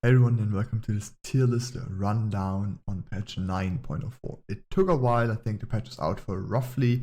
Hey everyone, and welcome to this tier list rundown on patch 9.04. It took a while. I think the patch is out for roughly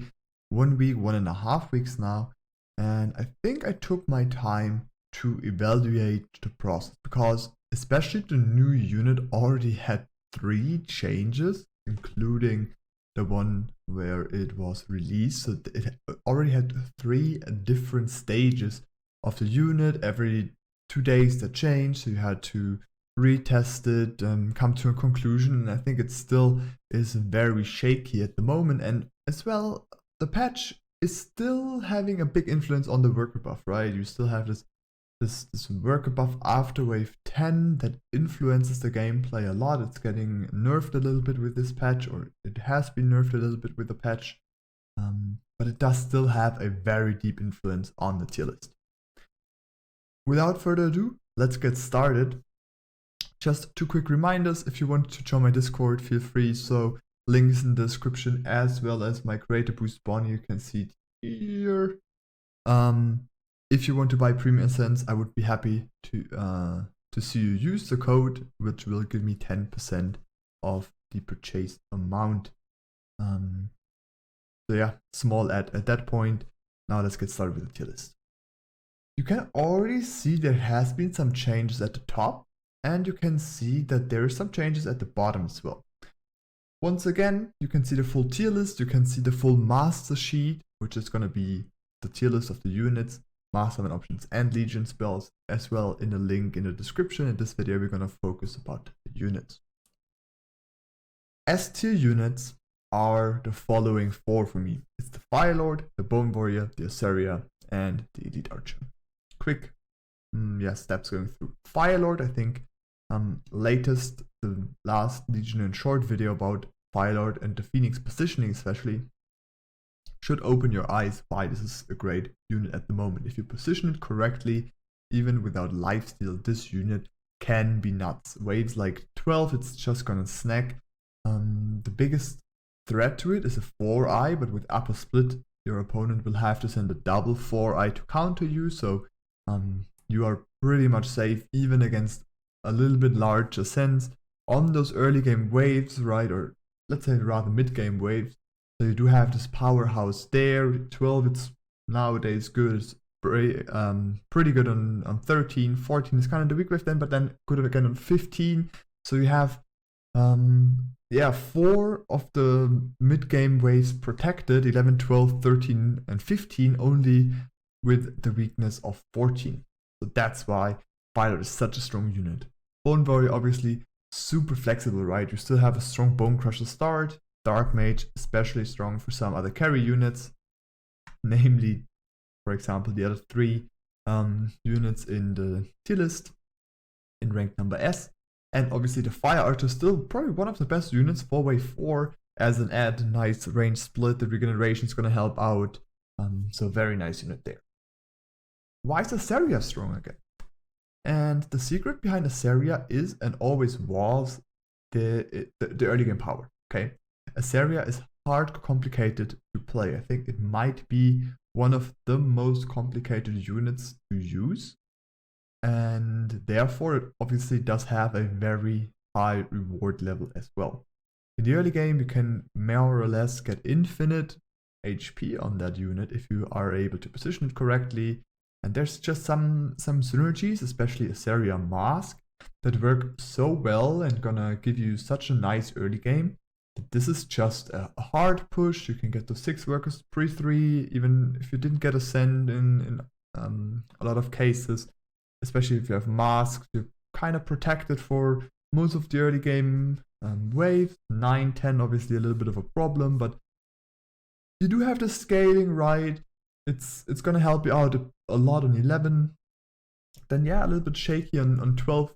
1 week, 1.5 weeks now, and I think I took my time to evaluate the process because especially the new unit already had 3 changes, including the one where it was released. So it already had 3 different stages of the unit. Every 2 days that changed, so you had to retest it and come to a conclusion, and I think it still is very shaky at the moment. And as well, the patch is still having a big influence on the worker buff, right? You still have this worker buff after wave 10 that influences the gameplay a lot. It's getting nerfed a little bit with this patch, or it has been nerfed a little bit with the patch, but it does still have a very deep influence on the tier list. Without further ado, let's get started. Just 2 quick reminders: if you want to join my Discord, feel free. So links in the description, as well as my creator boost Bonny, you can see it here. If you want to buy premium essence, I would be happy to see you use the code, which will give me 10% of the purchased amount. So yeah, small ad at that point. Now let's get started with the tier list. You can already see there has been some changes at the top, and you can see that there are some changes at the bottom as well. Once again, you can see the full tier list. You can see the full master sheet, which is going to be the tier list of the units, mastermind options, and legion spells, as well in the link in the description. In this video, we're going to focus about the units. S tier units are the following 4 for me. It's the Fire Lord, the Bone Warrior, the Assyria, and the Elite Archer. Quick steps going through. Fire Lord, I think latest, the last Legion in Short video about Fire Lord and the Phoenix positioning especially, should open your eyes why this is a great unit at the moment. If you position it correctly, even without lifesteal, this unit can be nuts. Waves like 12, it's just gonna snack. The biggest threat to it is a 4-eye, but with upper split, your opponent will have to send a double 4-eye to counter you, so you are pretty much safe even against a little bit larger sense on those early game waves, right? Or let's say rather mid game waves. So you do have this powerhouse there. 12, it's nowadays good. It's pretty good on 13. 14 is kind of the weak wave then, but then good again on 15. So you have 4 of the mid game waves protected: 11, 12, 13, and 15, only with the weakness of 14. So that's why Fire is such a strong unit. Bone Warrior, obviously super flexible, right? You still have a strong Bone Crusher start. Dark Mage, especially strong for some other carry units, namely, for example, the other 3 units in the tier list in rank number S. And obviously the Fire Archer is still probably one of the best units for wave 4 as an add. Nice range split. The regeneration is going to help out. So very nice unit there. Why is Assyria strong again? And the secret behind Assyria is, and always was, the early game power. Okay, Assyria is hard, complicated to play. I think it might be one of the most complicated units to use, and therefore it obviously does have a very high reward level as well. In the early game, you can more or less get infinite HP on that unit if you are able to position it correctly. And there's just some synergies, especially Assyria Mask, that work so well and gonna give you such a nice early game. This is just a hard push. You can get those 6 workers pre-3, even if you didn't get a send in a lot of cases. Especially if you have masks, you're kind of protected for most of the early game waves. 9, 10, obviously a little bit of a problem, but you do have the scaling, right? It's gonna help you out a lot on 11. Then a little bit shaky on 12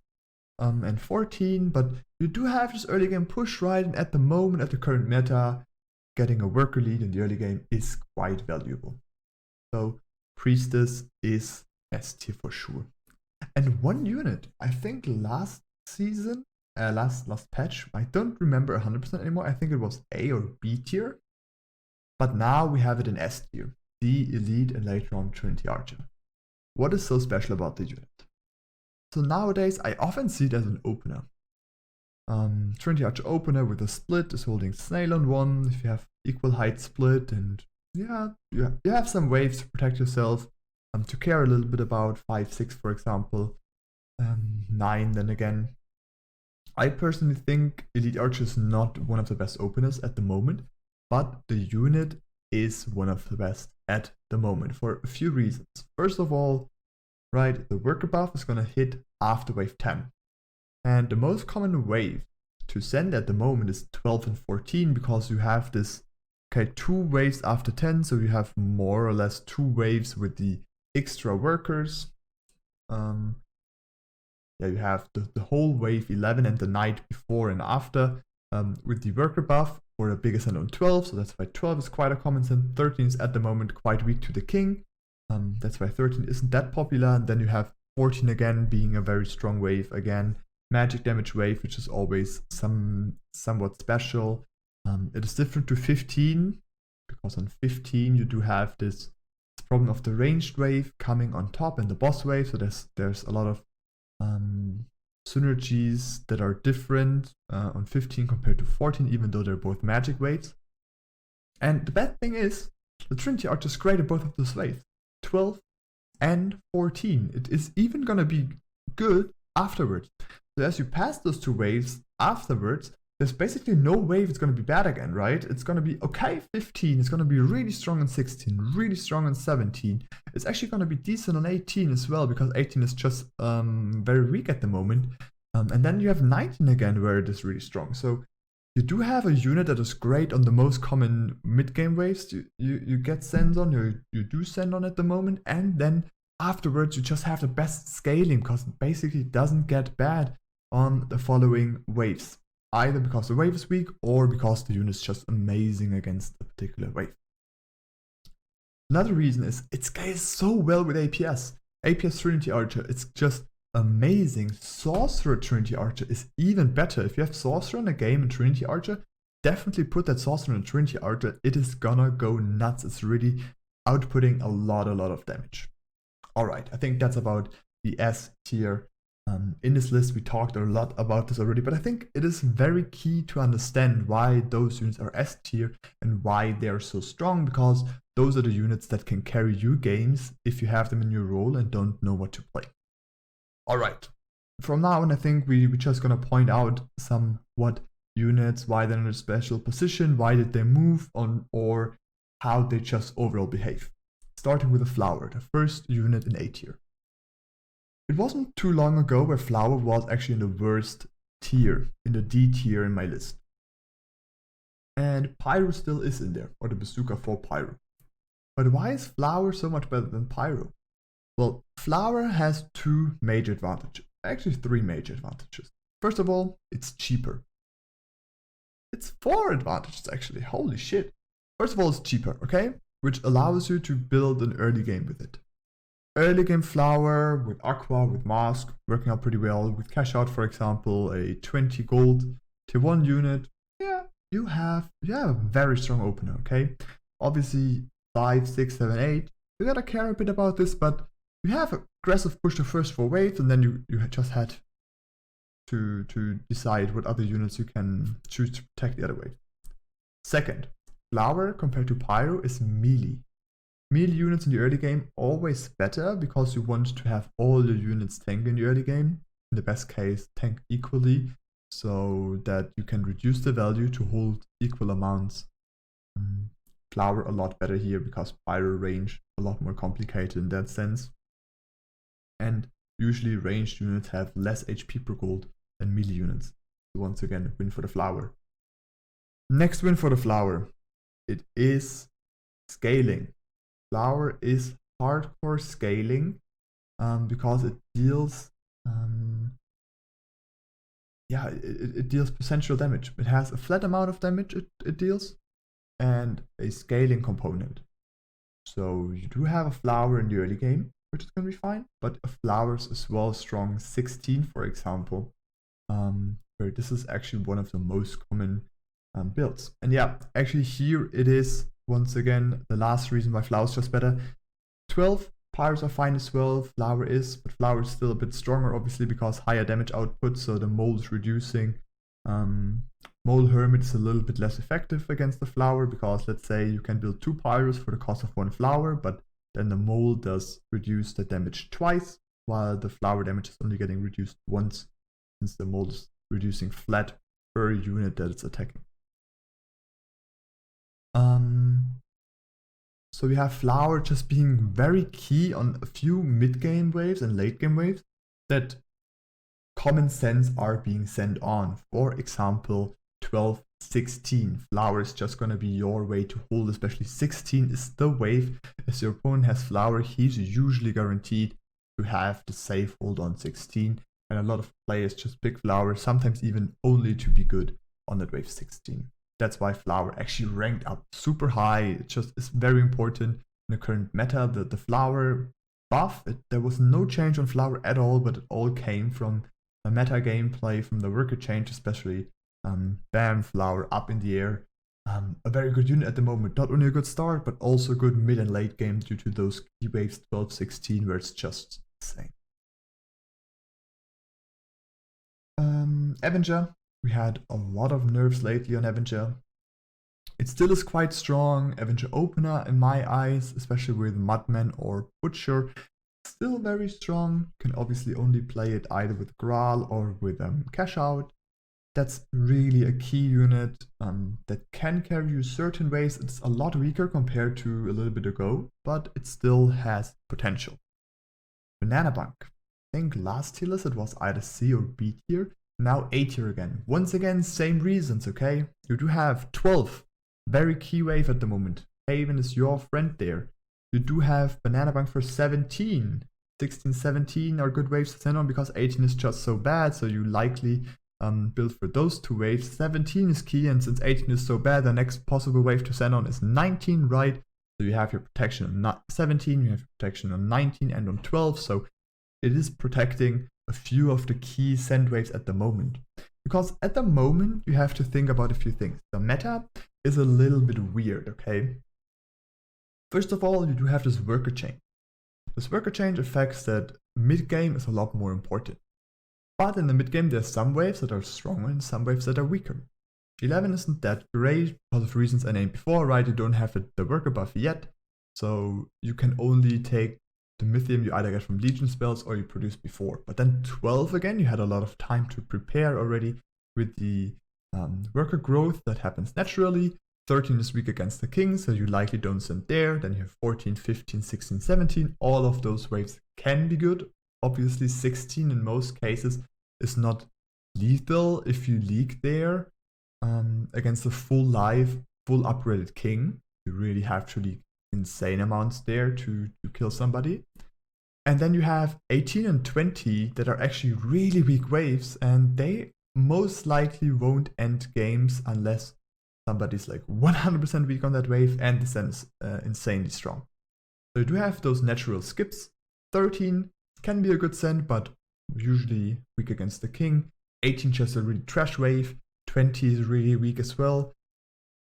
and 14, but you do have this early game push, right? And at the moment, at the current meta, getting a worker lead in the early game is quite valuable. So Priestess is S tier for sure. And one unit, I think last season, last patch, I don't remember 100% anymore. I think it was A or B tier, but now we have it in S tier. The Elite, and later on Trinity Archer. What is so special about the unit? So nowadays, I often see it as an opener. Trinity Archer opener with a split is holding Snail on 1. If you have equal height split, and yeah, you have some waves to protect yourself, to care a little bit about 5, 6, for example, 9. Then again, I personally think Elite Archer is not one of the best openers at the moment, but the unit is one of the best at the moment for a few reasons. First of all, right, the worker buff is gonna hit after wave 10. And the most common wave to send at the moment is 12 and 14, because you have this, okay, 2 waves after 10, so you have more or less 2 waves with the extra workers. Yeah, you have the whole wave 11 and the night before and after with the worker buff for a bigger send on 12, so that's why 12 is quite a common send. 13 is at the moment quite weak to the king, that's why 13 isn't that popular. And then you have 14 again being a very strong wave again. Magic damage wave, which is always somewhat special. It is different to 15, because on 15 you do have this problem of the ranged wave coming on top and the boss wave, so there's a lot of synergies that are different on 15 compared to 14, even though they're both magic waves. And the bad thing is, the Trinity Archer is great at both of those waves, 12 and 14. It is even gonna be good afterwards. So as you pass those 2 waves afterwards, there's basically no wave it's going to be bad again, right? It's going to be okay 15, it's going to be really strong on 16, really strong on 17. It's actually going to be decent on 18 as well, because 18 is just very weak at the moment. And then you have 19 again, where it is really strong. So you do have a unit that is great on the most common mid-game waves you get sends on, you do send on at the moment, and then afterwards you just have the best scaling, because it basically doesn't get bad on the following waves, either because the wave is weak or because the unit is just amazing against a particular wave. Another reason is it scales so well with APS. APS Trinity Archer, it's just amazing. Sorcerer Trinity Archer is even better. If you have Sorcerer in a game and Trinity Archer, definitely put that Sorcerer in Trinity Archer. It is gonna go nuts. It's really outputting a lot of damage. Alright, I think that's about the S tier. In this list, we talked a lot about this already, but I think it is very key to understand why those units are S tier and why they are so strong, because those are the units that can carry you games if you have them in your role and don't know what to play. Alright, from now on, I think we're just going to point out some what units, why they're in a special position, why did they move on, or how they just overall behave. Starting with the Flower, the first unit in A tier. It wasn't too long ago where Flower was actually in the worst tier, in the D tier in my list. And Pyro still is in there, or the Bazooka for Pyro. But why is Flower so much better than Pyro? Well, Flower has 2 major advantages, actually 3 major advantages. First of all, it's cheaper. It's 4 advantages actually, holy shit. First of all, it's cheaper, okay? Which allows you to build an early game with it. Early game Flower with Aqua, with Mask, working out pretty well. With Cash Out, for example, a 20 gold tier 1 unit. Yeah, you have a very strong opener, okay? Obviously, 5, 6, 7, 8. You gotta care a bit about this, but you have aggressive push the first 4 waves, and then you just had to decide what other units you can choose to protect the other way. Second, Flower compared to Pyro is melee. Melee units in the early game always better, because you want to have all your units tank in the early game. In the best case, tank equally, so that you can reduce the value to hold equal amounts. Flower a lot better here, because Pyro range a lot more complicated in that sense. And usually ranged units have less HP per gold than melee units. So once again, win for the Flower. Next win for the Flower. It is scaling. Flower is hardcore scaling because it deals it deals potential damage. It has a flat amount of damage it deals, and a scaling component. So you do have a Flower in the early game, which is going to be fine, but a Flower's as well strong 16, for example, where this is actually one of the most common builds. And yeah, actually here it is once again the last reason why Flower's just better. 12 Pyros are fine as well, Flower is, but Flower is still a bit stronger obviously because higher damage output, so the Mole is reducing. Mole Hermit is a little bit less effective against the Flower because let's say you can build 2 Pyros for the cost of 1 Flower, but then the Mole does reduce the damage twice, while the Flower damage is only getting reduced once, since the Mole is reducing flat per unit that it's attacking. So we have Flower just being very key on a few mid-game waves and late-game waves that common sense are being sent on. For example, 12, 16. Flower is just going to be your way to hold, especially 16 is the wave. As your opponent has Flower, he's usually guaranteed to have the safe hold on 16. And a lot of players just pick Flower, sometimes even only to be good on that wave 16. That's why Flower actually ranked up super high. It just is very important in the current meta. The Flower buff, there was no change on Flower at all, but it all came from the meta gameplay, from the worker change especially. Bam, Flower up in the air. A very good unit at the moment. Not only a good start, but also good mid and late game due to those key waves 12, 16, where it's just insane. Avenger. We had a lot of nerfs lately on Avenger. It still is quite strong. Avenger Opener in my eyes, especially with Mudman or Butcher, still very strong. You can obviously only play it either with Graal or with Cash Out. That's really a key unit that can carry you certain ways. It's a lot weaker compared to a little bit ago, but it still has potential. Banana Bank. I think last tier list it was either C or B tier. Now A tier again. Once again, same reasons, okay? You do have 12, very key wave at the moment. Haven is your friend there. You do have Banana Bank for 17. 16, 17 are good waves to send on because 18 is just so bad, so you likely build for those 2 waves. 17 is key, and since 18 is so bad, the next possible wave to send on is 19, right? So you have your protection on 17, you have your protection on 19 and on 12, so it is protecting a few of the key send waves at the moment. Because at the moment, you have to think about a few things. The meta is a little bit weird, okay? First of all, you do have this worker change. This worker change affects that mid-game is a lot more important. But in the mid-game, there's some waves that are stronger and some waves that are weaker. 11 isn't that great because of reasons I named before, right? You don't have the worker buff yet, so you can only take the Mythium you either get from Legion spells or you produce before. But then 12 again, you had a lot of time to prepare already with the worker growth that happens naturally. 13 is weak against the king, so you likely don't send there. Then you have 14, 15, 16, 17. All of those waves can be good. Obviously 16 in most cases is not lethal if you leak there against a full live, full upgraded king. You really have to leak insane amounts there to kill somebody. And then you have 18 and 20 that are actually really weak waves, and they most likely won't end games unless somebody's like 100% weak on that wave and the send is insanely strong. So you do have those natural skips. 13 can be a good send, but usually weak against the king. 18 just a really trash wave. 20 is really weak as well.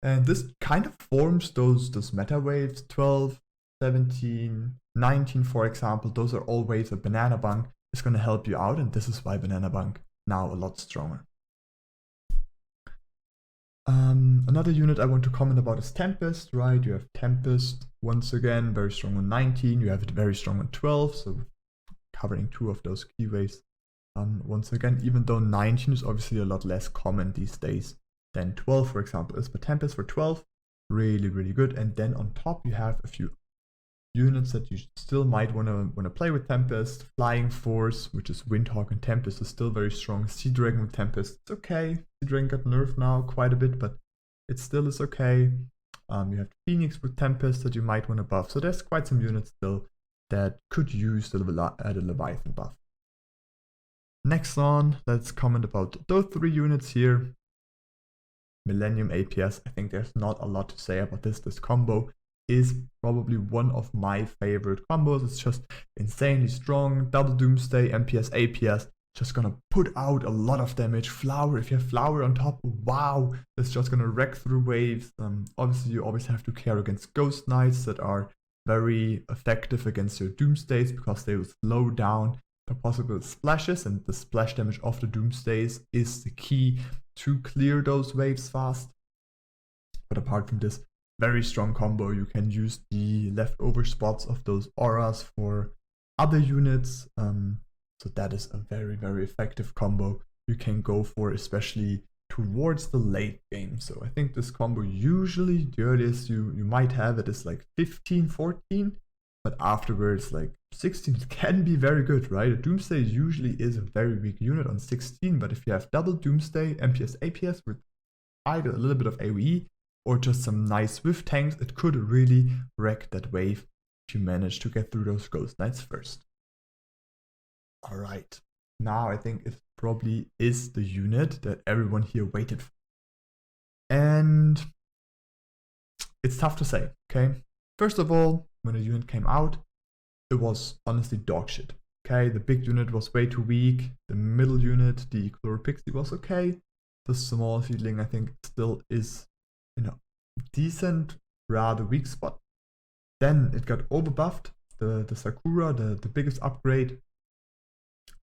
And this kind of forms those meta waves. 12, 17, 19, for example. Those are all waves that Banana Bank is going to help you out. And this is why Banana Bank now a lot stronger. Another unit I want to comment about is Tempest, right? You have Tempest, once again, very strong on 19. You have it very strong on 12, so covering 2 of those key waves. Once again, even though 19 is obviously a lot less common these days than 12, for example, is. But Tempest for 12, really, really good. And then on top, you have a few units that you still might want to play with Tempest. Flying Force, which is Windhawk and Tempest, is still very strong. Sea Dragon with Tempest, it's okay. Sea Dragon got nerfed now quite a bit, but it still is okay. You have Phoenix with Tempest that you might want to buff. So there's quite some units still that could use the Leviathan buff. Next on, let's comment about those 3 units here. Millennium APS, I think there's not a lot to say about this. This combo is probably one of my favorite combos. It's just insanely strong. Double Doomsday, MPS, APS, just gonna put out a lot of damage. Flower, if you have Flower on top, wow, it's just gonna wreck through waves. Obviously you always have to care against Ghost Knights that are very effective against your Doomstays because they will slow down the possible splashes, and the splash damage of the Doomstays is the key to clear those waves fast. But apart from this, very strong combo. You can use the leftover spots of those auras for other units. So that is a very, very effective combo you can go for, especially towards the late game. So I think this combo usually, the earliest you might have it is like 15, 14, but afterwards like 16 can be very good, right? A Doomsday usually is a very weak unit on 16, but if you have double Doomsday, MPS, APS with either a little bit of AoE or just some nice whiff tanks, it could really wreck that wave if you manage to get through those Ghost Knights first. Alright, now I think it probably is the unit that everyone here waited for. And it's tough to say, okay? First of all, when the unit came out, it was honestly dog shit. Okay, the big unit was way too weak. The middle unit, the Pixie, was okay. The small Seedling, I think, still is in a decent, rather weak spot. Then it got overbuffed. The Sakura, the biggest upgrade,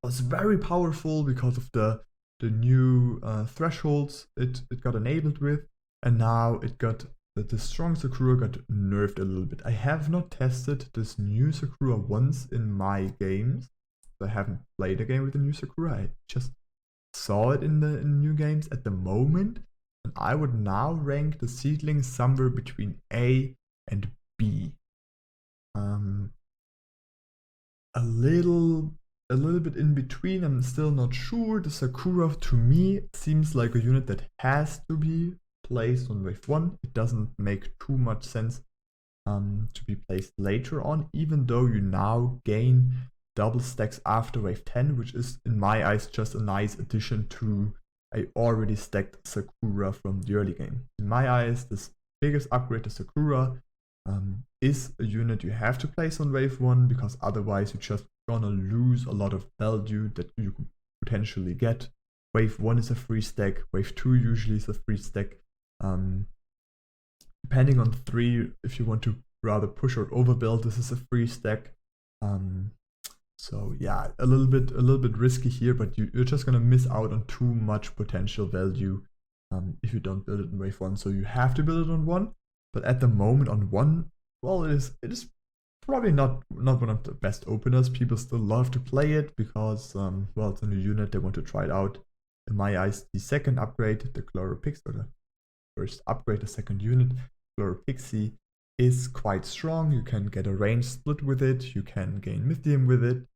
was very powerful because of the new thresholds it got enabled with, and now it got the strong Sakura got nerfed a little bit. I have not tested this new Sakura once in my games. I haven't played a game with the new Sakura. I just saw it in the new games at the moment, and I would now rank the Seedling somewhere between A and B. A little bit in between. I'm still not sure. The Sakura to me seems like a unit that has to be placed on wave 1. It doesn't make too much sense to be placed later on, even though you now gain double stacks after wave 10, which is in my eyes just a nice addition to a already stacked Sakura from the early game. In my eyes, this biggest upgrade to Sakura is a unit you have to place on wave 1, because otherwise you're just gonna lose a lot of value that you could potentially get. Wave 1 is a free stack, wave 2 usually is a free stack. Depending on 3, if you want to rather push or overbuild, this is a free stack. So yeah, a little bit risky here, but you're just gonna miss out on too much potential value if you don't build it in wave 1. So you have to build it on 1, but at the moment on 1, well, it is probably not one of the best openers. People still love to play it because well, it's a new unit, they want to try it out. In my eyes, the second upgrade, the Pixie, or the first upgrade, the second unit, Pixie, is quite strong. You can get a range split with it, you can gain Mythium with it,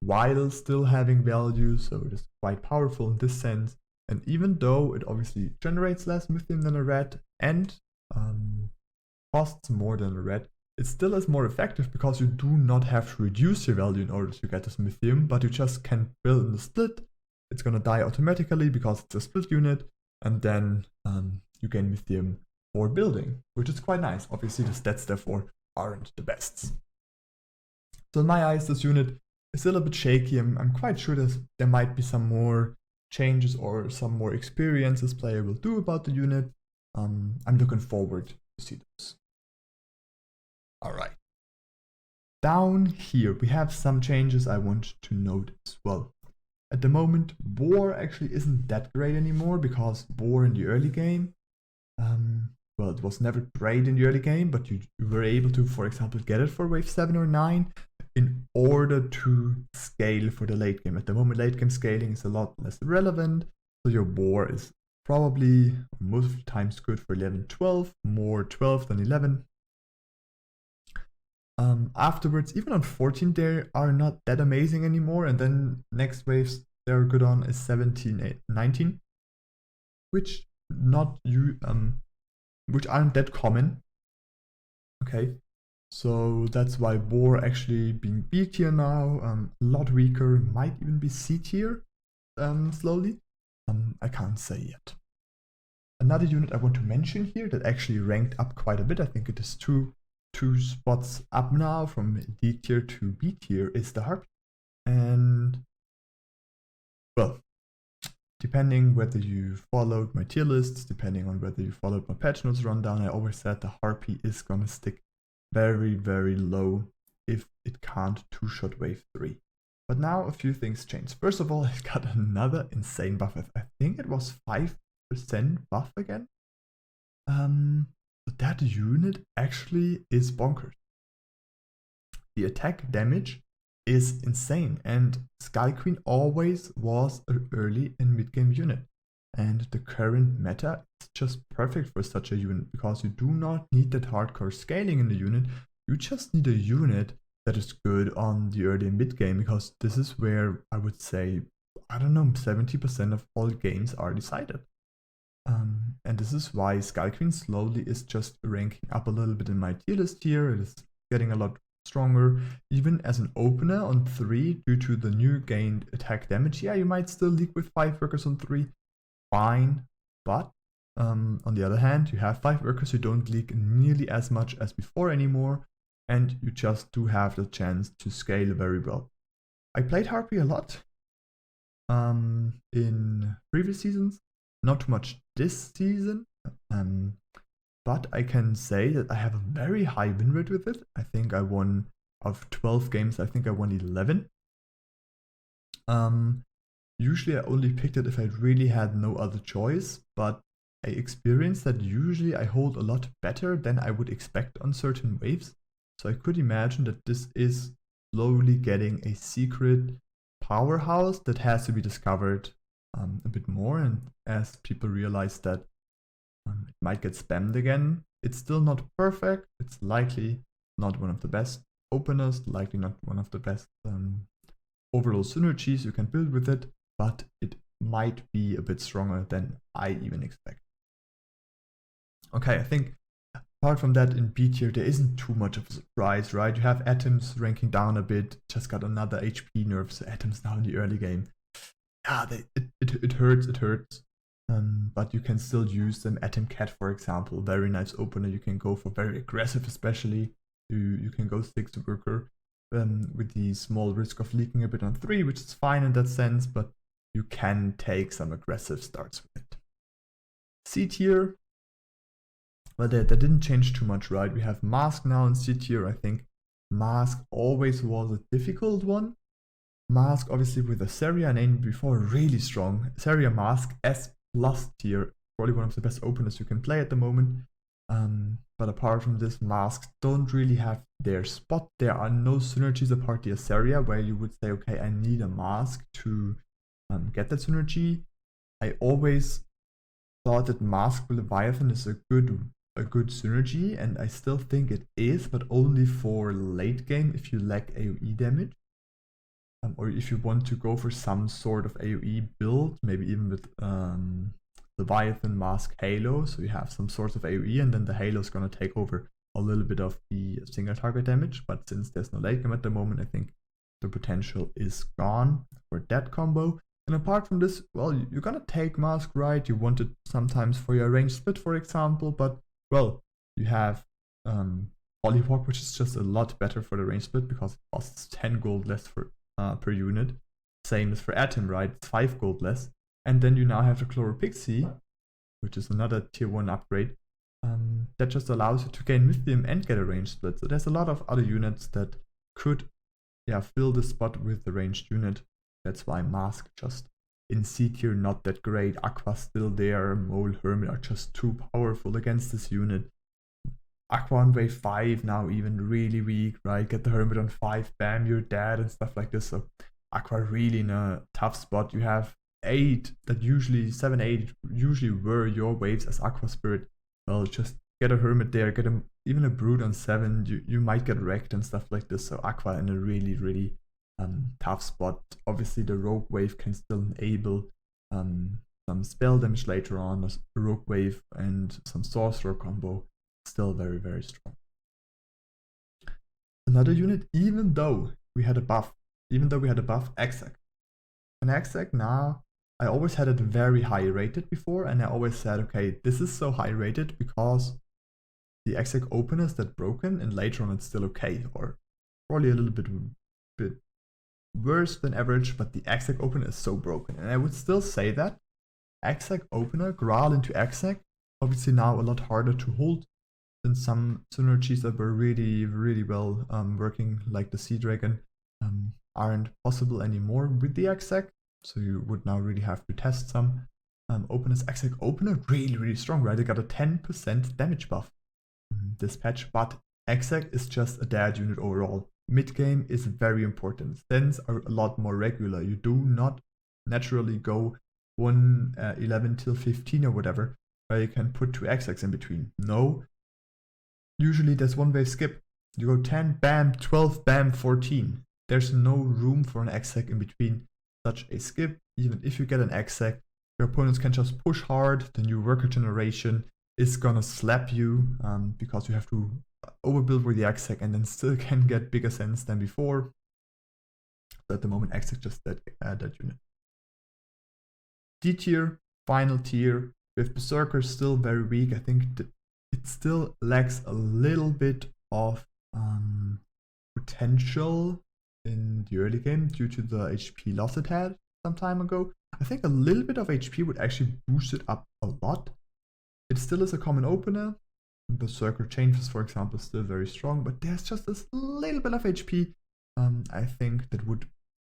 while still having value, so it is quite powerful in this sense. And even though it obviously generates less Mythium than a red and costs more than a red, it still is more effective because you do not have to reduce your value in order to get this Mythium, but you just can build in the split. It's gonna die automatically because it's a split unit, and then you gain Mythium for building, which is quite nice. Obviously the stats therefore aren't the best. So in my eyes, this unit is still a bit shaky. I'm quite sure there might be some more changes or some more experience this player will do about the unit. I'm looking forward to see this. Alright. Down here we have some changes I want to note as well. At the moment, Boar actually isn't that great anymore, because Boar in the early game, well, it was never great in the early game, but you were able to, for example, get it for wave 7 or 9 in order to scale for the late game. At the moment, late game scaling is a lot less relevant, so your Boar is probably most of the times good for 11, 12, more 12 than 11. Afterwards, even on 14, they are not that amazing anymore, and then next waves they're good on is 17, 19, which which aren't that common. Okay, so that's why Boar actually being B tier now, a lot weaker, might even be C tier slowly. I can't say yet. Another unit I want to mention here that actually ranked up quite a bit, I think it is two spots up now from D tier to B tier, is the Harpy. And well, depending whether you followed my tier lists, depending on whether you followed my patch notes rundown, I always said the Harpy is gonna stick very, very low if it can't two-shot wave 3. But now a few things changed. First of all, it got another insane buff. I think it was 5% buff again. But that unit actually is bonkers. The attack damage is insane, and Sky Queen always was an early and mid-game unit. And the current meta is just perfect for such a unit, because you do not need that hardcore scaling in the unit. You just need a unit that is good on the early and mid game, because this is where I would say, I don't know, 70% of all games are decided. And this is why Sky Queen slowly is just ranking up a little bit in my tier list here. It is getting a lot stronger, even as an opener on 3 due to the new gained attack damage. Yeah, you might still leak with 5 workers on 3, fine, but on the other hand, you have 5 workers who don't leak nearly as much as before anymore, and you just do have the chance to scale very well. I played Harpy a lot in previous seasons, not too much this season, but I can say that I have a very high win rate with it. I think I won, of 12 games, I think I won 11. Usually I only picked it if I really had no other choice, but I experienced that usually I hold a lot better than I would expect on certain waves. So I could imagine that this is slowly getting a secret powerhouse that has to be discovered a bit more, and as people realize that it might get spammed again. It's still not perfect, it's likely not one of the best openers, likely not one of the best overall synergies you can build with it, but it might be a bit stronger than I even expect. Okay, I think apart from that, in B tier there isn't too much of a surprise, right? You have Atoms ranking down a bit, just got another HP nerf, so Atoms now in the early game. Yeah, it hurts. But you can still use them. Atom Cat, for example, very nice opener. You can go for very aggressive, especially. You can go 6 worker with the small risk of leaking a bit on 3, which is fine in that sense, but you can take some aggressive starts with it. C tier, well, that didn't change too much, right? We have Mask now in C tier. I think Mask always was a difficult one. Mask, obviously, with a Seria name before, really strong. Seria Mask S+ tier, probably one of the best openers you can play at the moment. But apart from this, Masks don't really have their spot. There are no synergies apart the Seria where you would say, okay, I need a Mask to get that synergy. I always thought that Mask with Leviathan is a good synergy, and I still think it is, but only for late game if you lack AoE damage. Or if you want to go for some sort of AoE build, maybe even with Leviathan, Mask, Halo, so you have some sort of AoE, and then the Halo is going to take over a little bit of the single target damage. But since there's no late game at the moment, I think the potential is gone for that combo. And apart from this, well, you're going to take Mask, right? You want it sometimes for your range split, for example, but, well, you have Polywalk, which is just a lot better for the range split because it costs 10 gold less per unit. Same as for Atom, right? It's 5 gold less. And then you now have the Chloropixie, which is another tier 1 upgrade, that just allows you to gain Mythium and get a range split. So there's a lot of other units that could fill the spot with the ranged unit. That's why Mask just in C tier not that great. Aqua still there, Mole, Hermit are just too powerful against this unit. Aqua on wave 5 now even really weak, right? Get the Hermit on 5, bam, you're dead and stuff like this. So Aqua really in a tough spot. You have 8 that usually, 7, 8 usually were your waves as Aqua Spirit. Well, just get a Hermit there, get even a Brood on 7, you might get wrecked and stuff like this. So Aqua in a really, really tough spot. Obviously the Rogue Wave can still enable some spell damage later on. A Rogue Wave and some Sorcerer combo. Still very, very strong. Another unit, even though we had a buff, Exec. And Exec now, I always had it very high rated before, and I always said, okay, this is so high rated because the Exec opener is that broken, and later on it's still okay, or probably a little bit worse than average, but the Exec opener is so broken. And I would still say that Exec opener, Graal into Exec, obviously now a lot harder to hold since some synergies that were really well working, like the Sea Dragon, aren't possible anymore with the exec. So you would now really have to test some. Openness exec opener really strong, right? It got a 10% damage buff this patch, but exec is just a dead unit overall. Mid game is very important. Stands are a lot more regular. You do not naturally go 11 till 15 or whatever, where you can put 2 execs in between. No. Usually there's one wave skip. You go 10, bam, 12, bam, 14. There's no room for an exec in between such a skip. Even if you get an exec, your opponents can just push hard. The new worker generation is gonna slap you because you have to overbuild with the exec and then still can get bigger sense than before. So at the moment, exec just that unit. D tier, final tier, with Berserker still very weak. I think it still lacks a little bit of potential in the early game due to the HP loss it had some time ago. I think a little bit of HP would actually boost it up a lot. It still is a common opener. Berserker Chainfist, for example, is still very strong, but there's just this little bit of HP I think that would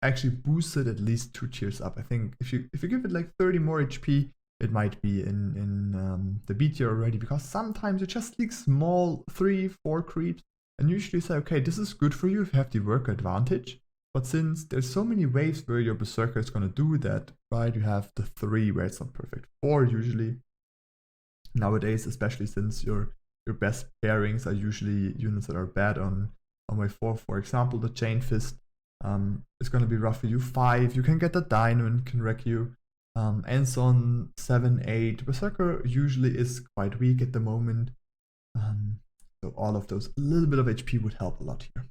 actually boost it at least 2 tiers up. I think if you give it like 30 more HP, it might be in the B tier already, because sometimes you just leak small 3-4 creeps and usually say, okay, this is good for you if you have the worker advantage. But since there's so many waves where your Berserker is going to do that, right? You have the 3 where it's not perfect, 4 usually. Nowadays, especially since your best pairings are usually units that are bad on wave 4. For example, the Chain Fist is going to be rough for you. 5, you can get the Dino and can wreck you. Anson 7, 8. Berserker usually is quite weak at the moment. So all of those, a little bit of HP would help a lot here.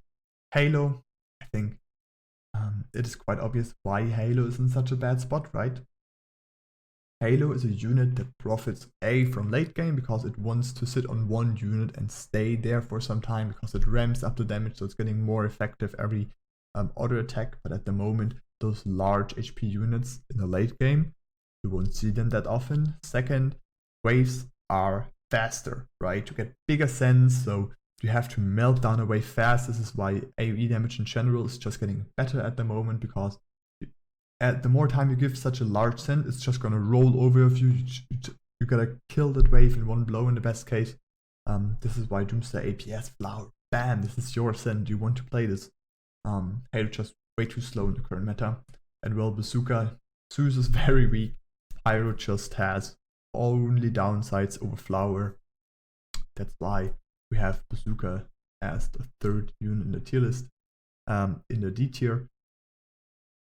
Halo, I think it is quite obvious why Halo is in such a bad spot, right? Halo is a unit that profits from late game because it wants to sit on one unit and stay there for some time because it ramps up the damage, so it's getting more effective every auto attack. But at the moment, those large HP units in the late game, you won't see them that often. Second, waves are faster, right? You get bigger sense, so you have to melt down a wave fast. This is why AoE damage in general is just getting better at the moment, because the more time you give such a large send, it's just gonna roll over of you. You gotta kill that wave in one blow in the best case. This is why Doomsday APS Flower, bam, this is your send. You want to play this. Halo just way too slow in the current meta. And well, Bazooka, Zeus is very weak. Pyro just has only downsides over Flower. That's why we have Bazooka as the 3rd unit in the tier list. In the D tier.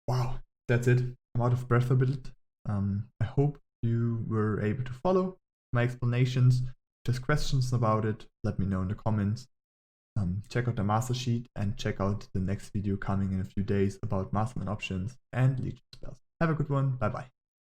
Wow, that's it. I'm out of breath a bit. I hope you were able to follow my explanations. If there's questions about it, let me know in the comments. Check out the master sheet and check out the next video coming in a few days about Masterman options and Legion spells. Have a good one. Bye bye.